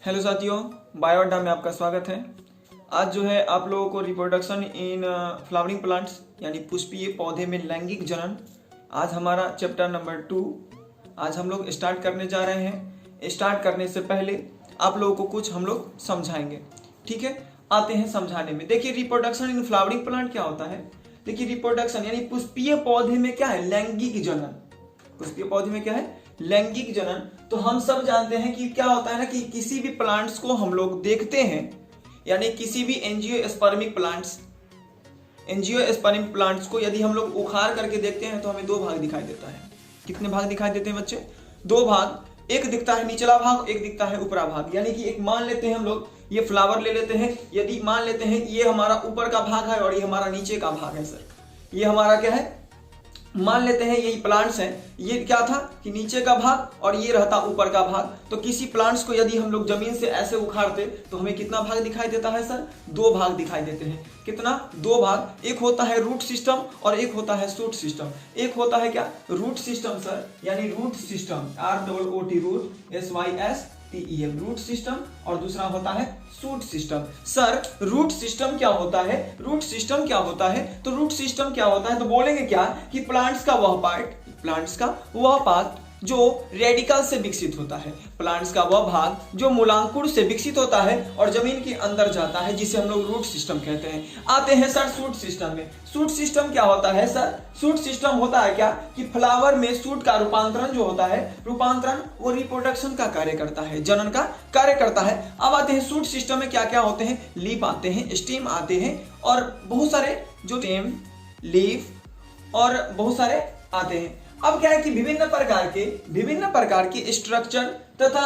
Hello साथियों, बायोडा में आपका स्वागत है। आज जो है आप लोगों को रिप्रोडक्शन इन फ्लावरिंग प्लांट्स यानी पुष्पीय पौधे में लैंगिक जनन, आज हमारा चैप्टर नंबर 2 आज हम लोग स्टार्ट करने जा रहे हैं। स्टार्ट करने से पहले आप लोगों को कुछ हम लोग समझाएंगे, ठीक है। आते हैं समझाने में। देखिए रिप्रोडक्शन इन फ्लावरिंग प्लांट क्या होता है। देखिए रिप्रोडक्शन यानी पुष्पीय पौधे में क्या है, लैंगिक जनन। पुष्पीय पौधे में क्या है, लैंगिक जनन। तो हम सब जानते हैं कि क्या होता है ना कि किसी भी प्लांट्स को हम लोग देखते हैं, यानी किसी भी एंजियोस्पर्मिक प्लांट्स को यदि हम लोग उखाड़ करके देखते हैं तो हमें दो भाग दिखाई देता है। कितने भाग दिखाई देते हैं बच्चे? दो भाग। एक दिखता है निचला भाग, एक दिखता है ऊपरा भाग। यानी कि एक मान लेते हैं हम लोग, ये फ्लावर ले लेते हैं, यदि मान लेते हैं ये हमारा ऊपर का भाग है और ये हमारा नीचे का भाग है। सर ये हमारा क्या है, मान लेते हैं यही प्लांट्स हैं, ये क्या था कि नीचे का भाग और ये रहता ऊपर का भाग। तो किसी प्लांट्स को यदि हम लोग जमीन से ऐसे उखाड़ते तो हमें कितना भाग दिखाई देता है सर? दो भाग दिखाई देते हैं। कितना? दो भाग। एक होता है रूट सिस्टम और एक होता है शूट सिस्टम। एक होता है क्या, रूट सिस्टम सर, यानी root system, ROOT root SYSTEM root system, और दूसरा होता है shoot system. Sir root system क्या होता है? रूट सिस्टम क्या होता है? तो रूट सिस्टम क्या होता है तो बोलेंगे क्या कि प्लांट्स का वह पार्ट जो रेडिकल से विकसित होता है, प्लांट्स का वह भाग जो मूलांकुर से विकसित होता है और जमीन के अंदर जाता है, जिसे हम लोग रूट सिस्टम कहते हैं। आते हैं सर शूट सिस्टम में। शूट सिस्टम क्या होता है सर? शूट सिस्टम होता है क्या कि फ्लावर में शूट का रूपांतरण जो होता है, रूपांतरण वो रिप्रोडक्शन का कार्य करता है, जनन का कार्य करता है। अब आते हैं शूट सिस्टम में क्या क्या होते हैं, लीफ आते हैं, स्टेम आते हैं और बहुत सारे जो स्टेम, लीफ और बहुत सारे आते हैं। अब क्या है कि विभिन्न प्रकार के स्ट्रक्चर तथा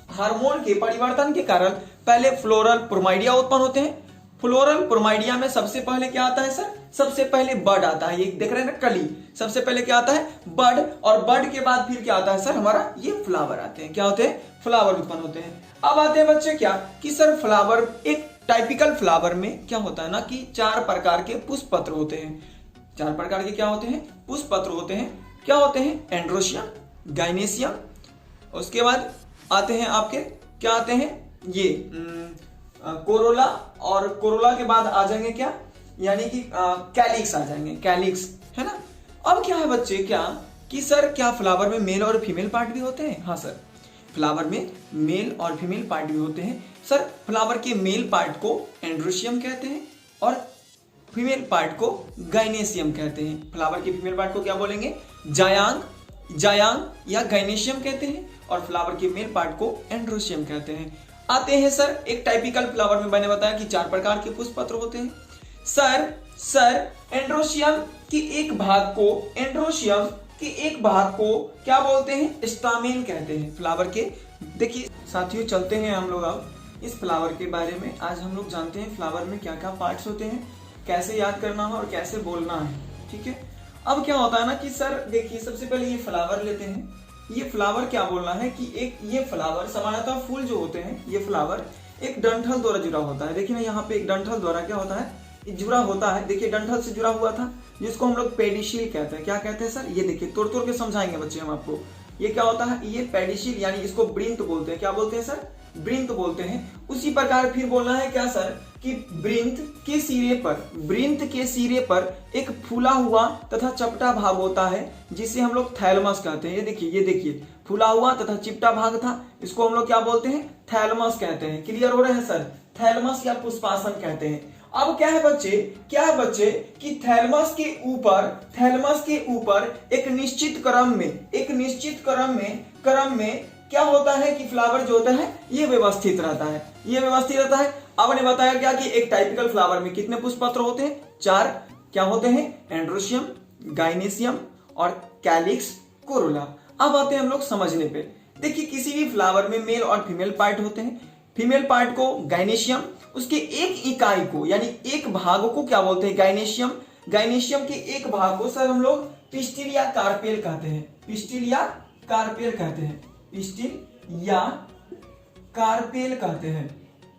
हार्मोन के परिवर्तन के कारण पहले फ्लोरल प्रोमाइडिया उत्पन्न होते हैं। फ्लोरल प्रोमाइडिया में सबसे पहले क्या आता है सर? सबसे पहले बड आता है। ये देख रहे हैं ना, कली। सबसे पहले क्या आता है? बड, और बड के बाद फिर क्या आता है सर? हमारा ये फ्लावर आते हैं। क्या होते हैं? फ्लावर उत्पन्न होते हैं। अब आते हैं बच्चे क्या कि सर फ्लावर, एक टाइपिकल फ्लावर में क्या होता है ना कि 4 प्रकार के पुष्प पत्र होते हैं। 4 प्रकार के क्या होते हैं? पुष्प पत्र होते हैं। क्या होते हैं? एंड्रोशियम, गाइनेशियम, उसके बाद आते हैं आपके क्या आते हैं ये कोरोला, और कोरोला के बाद आ जाएंगे क्या, यानी कि कैलिक्स आ जाएंगे, कैलिक्स, है ना। अब क्या है बच्चे क्या कि सर क्या फ्लावर में मेल और फीमेल पार्ट भी होते हैं? हाँ सर, फ्लावर में मेल और फीमेल पार्ट भी होते हैं। सर फ्लावर के मेल पार्ट को एंड्रोशियम कहते हैं और फीमेल पार्ट को गाइनेशियम कहते हैं। फ्लावर के फीमेल पार्ट को क्या बोलेंगे? जायांग या गाइनेशियम कहते हैं, और फ्लावर के मेल पार्ट को एंड्रोशियम कहते हैं। आते हैं सर एक टाइपिकल फ्लावर में मैंने बताया कि 4 प्रकार के पुष्प पत्र होते हैं। सर एंड्रोशियम के एक भाग को क्या बोलते हैं? स्टामेन कहते हैं फ्लावर के। देखिए साथियों, चलते हैं हम लोग अब इस फ्लावर के बारे में। आज हम लोग जानते हैं फ्लावर में क्या क्या पार्ट्स होते हैं, कैसे याद करना है और कैसे बोलना है, ठीक है। अब क्या होता है ना कि सर देखिए सबसे पहले ये फ्लावर लेते हैं। ये फ्लावर क्या बोलना है कि एक ये फ्लावर सामान्यतः फूल जो होते हैं, ये फ्लावर एक डंठल द्वारा जुड़ा होता है। देखिए ना यहाँ पे एक डंठल द्वारा क्या होता है, जुड़ा होता है। देखिए डंठल से जुड़ा हुआ था, जिसको हम लोग पेडिशिल कहते हैं। क्या कहते हैं सर? ये देखिए तोड़ तोड़ के समझाएंगे बच्चे हम आपको। ये क्या होता है, ये पेडिशिल, यानी इसको ब्रिंत बोलते हैं। क्या बोलते हैं सर? ब्रिंत बोलते हैं। उसी प्रकार फिर बोलना है क्या सर कि ब्रिंत के सिरे पर एक फूला हुआ तथा चपटा भाग होता है, जिसे हम लोग थैलमस कहते हैं। ये देखिए फूला हुआ तथा चिपटा भाग था, इसको हम लोग क्या बोलते हैं? थैलमस कहते हैं। क्लियर हो रहे हैं सर? थैलमस या पुष्पासन कहते हैं। अब क्या है बच्चे कि थैलमस के ऊपर एक निश्चित क्रम में क्या होता है कि फ्लावर जो होता है ये व्यवस्थित रहता है। अब ने बताया क्या कि एक टाइपिकल फ्लावर में कितने पुष्प पत्र होते हैं? 4। क्या होते हैं? एंड्रोशियम, गाइनेशियम और कैलिक्स, कोरोला। अब आते हैं हम लोग समझने पे। देखिए किसी भी फ्लावर में मेल और फीमेल पार्ट होते हैं। फीमेल पार्ट को गाइनेशियम, उसके एक इकाई को यानी एक भाग को क्या बोलते हैं? गाइनेशियम के एक भाग को सर हम लोग पिस्टिल या कार्पेल कहते हैं। पिस्टिल या कहते हैं,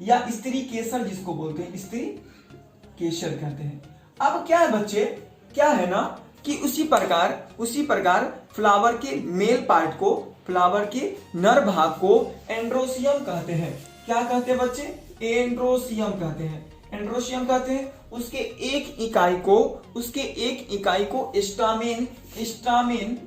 या स्त्री केसर जिसको बोलते हैं, स्त्री केसर कहते हैं। अब क्या है बच्चे, क्या है ना कि उसी प्रकार फ्लावर के मेल पार्ट को, फ्लावर के नर भाग को एंड्रोशियम कहते हैं। क्या कहते हैं बच्चे? एंड्रोसियम कहते हैं। एंड्रोसियम कहते हैं। उसके एक इकाई को स्टामेन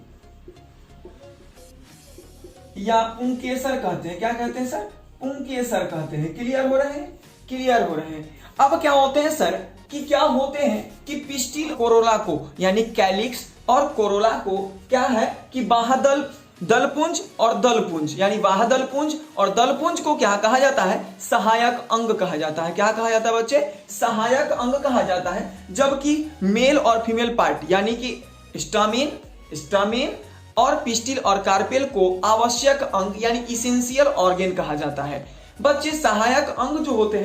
या पुंकेसर कहते हैं। क्या कहते हैं सर? पुंकेसर कहते हैं। क्लियर हो रहे हैं? क्लियर हो रहे हैं। अब क्या होते हैं सर कि क्या होते हैं कि पिस्टिल कोरोला को यानी कैलिक्स और कोरोला को क्या है कि बाह्यदल दलपुंज और दलपुंज यानी बाह्यदलपुंज और दलपुंज को क्या कहा जाता है? सहायक अंग कहा जाता है। क्या कहा जाता है बच्चे? सहायक अंग कहा जाता है। जबकि मेल और फीमेल पार्ट यानी कि स्टामेन और पिस्टिल और कार्पेल को आवश्यक अंग यानी इसेंशियल ऑर्गेन कहा जाता है। बच्चे सहायक अंग जो होते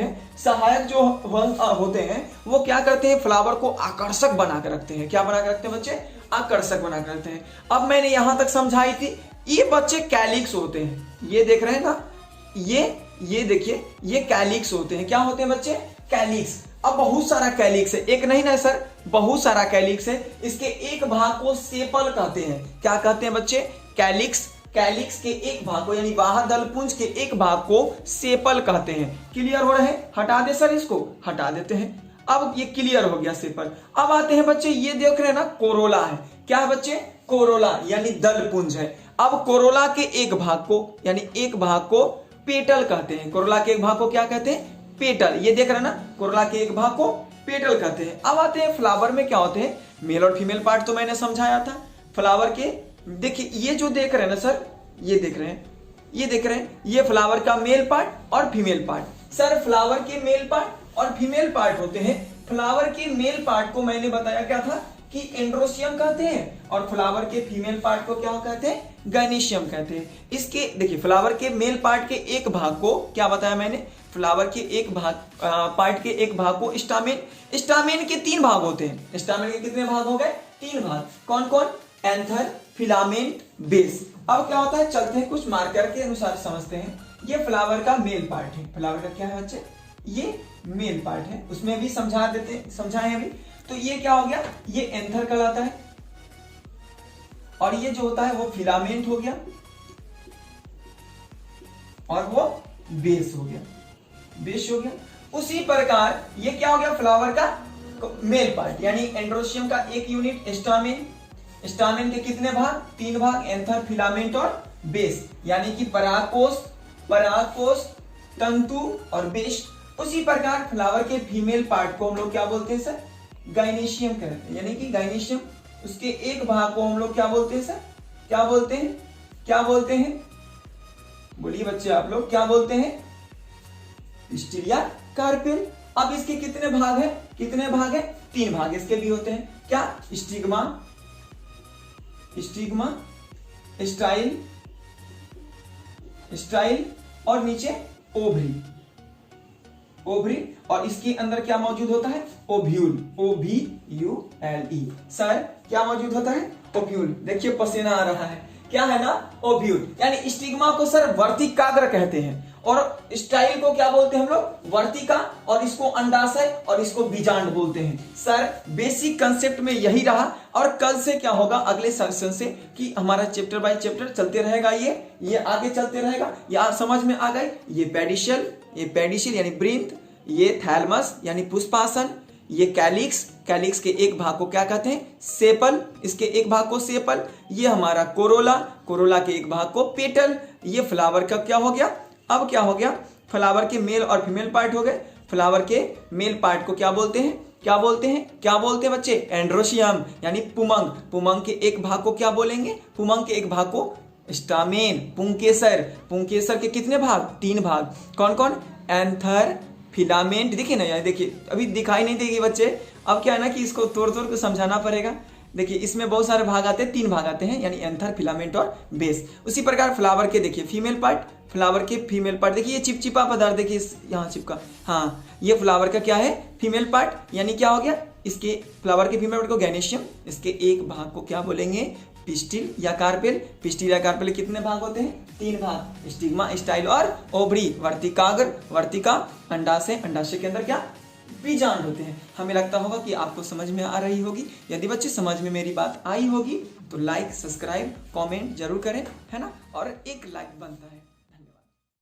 हैं वो क्या करते हैं? फ्लावर को आकर्षक बना कर रखते हैं। क्या बना कर रखते हैं बच्चे? आकर्षक बना कर रखते हैं। अब मैंने यहां तक समझाई थी। ये बच्चे कैलिक्स होते हैं। ये देख रहे हैं ना? ये देखिए, ये कैलिक्स होते हैं। क्या होते हैं बच्चे? कैलिक्स। अब बहुत सारा कैलिक्स है, एक नहीं ना सर, बहुत सारा कैलिक्स है। इसके एक भाग को सेपल कहते हैं। क्या कहते हैं बच्चे? कैलिक्स के एक भाग को यानी बाह्यदलपुंज के एक भाग को सेपल कहते हैं। क्लियर हो रहे हैं? हटा दे सर, इसको हटा देते हैं। अब ये क्लियर हो गया सेपल। अब आते हैं बच्चे, ये देख रहे हैं ना, कोरोला है। क्या है बच्चे? कोरोला यानी दलपुंज है। अब कोरोला के एक भाग को यानी एक भाग को पेटल कहते हैं। कोरोला के एक भाग को क्या कहते हैं? पेटल। ये देख रहे हैं ना, कोरोला के एक भाग को पेटल कहते हैं। अब आते हैं फ्लावर में क्या होते हैं? मेल और फीमेल पार्ट तो मैंने समझाया था। फ्लावर के देखिए, ये जो देख रहे हैं ना सर, ये देख रहे हैं, ये फ्लावर का मेल पार्ट और फीमेल पार्ट। सर फ्लावर के मेल पार्ट और फीमेल पार्ट होते हैं। फ्लावर के मेल पार्ट को मैंने बताया क्या था कि एंड्रोसियम कहते हैं और फ्लावर के फीमेल पार्ट को क्या कहते हैं? गैनीशियम कहते हैं। इसके देखिए, फ्लावर के मेल पार्ट के एक भाग को क्या बताया मैंने? फ्लावर के एक भाग पार्ट के एक भाग को स्टामेन के 3 भाग होते हैं। स्टामेन के कितने भाग हो गए? 3 भाग। कौन कौन? Anther, filament, base. अब क्या होता है, चलते हैं कुछ मार्कर के अनुसार समझते हैं। ये फ्लावर का मेल पार्ट है। फ्लावर का क्या है बच्चे? ये मेल पार्ट है। उसमें भी समझाएं अभी। तो ये क्या हो गया? ये एंथर कहलाता है और ये जो होता है वो फिलामेंट हो गया और वो बेस हो गया। उसी प्रकार ये क्या हो गया? फ्लावर का मेल पार्ट यानी एंड्रोसियम का एक यूनिट स्टामेन के कितने भाग? 3 भाग, एंथर, फिलामेंट और बेस यानी कि परागकोश, तंतु और बेस। उसी प्रकार फ्लावर के फीमेल पार्ट को हम लोग क्या बोलते हैं सर? गाइनेशियम कहते हैं। यानी कि गाइनेशियम, उसके एक भाग को हम लोग क्या बोलते हैं सर? क्या बोलते हैं? बोलिए बच्चे, आप लोग क्या बोलते हैं? पिस्टिल या कार्पेल। अब इसके कितने भाग है? 3 भाग इसके भी होते हैं। क्या? स्टिग्मा, स्टाइल और नीचे ओवरी और इसके अंदर क्या मौजूद होता है? Ovule, OVULE। सर क्या मौजूद होता है? ओव्यूल। देखिए पसीना आ रहा है। क्या है ना? ओव्यूल। यानी स्टिग्मा को सर वर्तिकाग्र कहते हैं और स्टाइल को क्या बोलते हैं हम लोग? वर्तिका, और इसको अंडाशय और इसको बीजांड बोलते हैं। सर बेसिक कंसेप्ट में यही रहा और कल से क्या होगा अगले सेक्शन से कि हमारा चैप्टर बाय चैप्टर चलते रहेगा। ये आगे चलते रहेगा। ये आप समझ में आ गए। ये पेडिशिल यानी ब्रीथ, ये थैलमस यानी पुष्पासन, ये कैलिक्स के एक भाग को क्या कहते हैं? सेपल, इसके एक भाग को सेपल। ये हमारा कोरोला के एक भाग को पेटल। ये फ्लावर का क्या हो गया? अब क्या हो गया? फ्लावर के मेल और फीमेल पार्ट हो गए। फ्लावर के मेल पार्ट को क्या बोलते हैं बच्चे? एंड्रोसियम यानी पुमंग के एक भाग को क्या बोलेंगे? पुमंग के एक भाग को स्टामेन। पुंकेसर के कितने भाग? 3 भाग। कौन कौन? Anther, filament. देखिए ना, यार देखिए अभी दिखाई नहीं देगी बच्चे। अब क्या है ना कि इसको तोड़ के समझाना पड़ेगा। देखिए इसमें बहुत सारे भाग आते हैं, 3 भाग आते हैं यानी एंथर, फिलामेंट और बेस। उसी प्रकार फ्लावर के देखिए फीमेल पार्ट, देखिए ये चिपचिपा पदार्थ देखिए यहाँ चिपका। हाँ, ये फ्लावर का क्या है? Female part. यानी क्या हो गया? इसके फ्लावर के फीमेल पार्ट को गैनेशियम, इसके एक भाग को क्या बोलेंगे? पिस्टिल या कार्पेल। के कितने भाग होते हैं? 3 भाग। स्टिग्मा, स्टाइल और ओवरी। वर्तिका, अंडाशय के अंदर क्या? बीजांड होते हैं। हमें लगता होगा कि आपको समझ में आ रही होगी। यदि बच्चे समझ में मेरी बात आई होगी तो लाइक, सब्सक्राइब, कमेंट जरूर करें, है ना? और एक लाइक बनता है।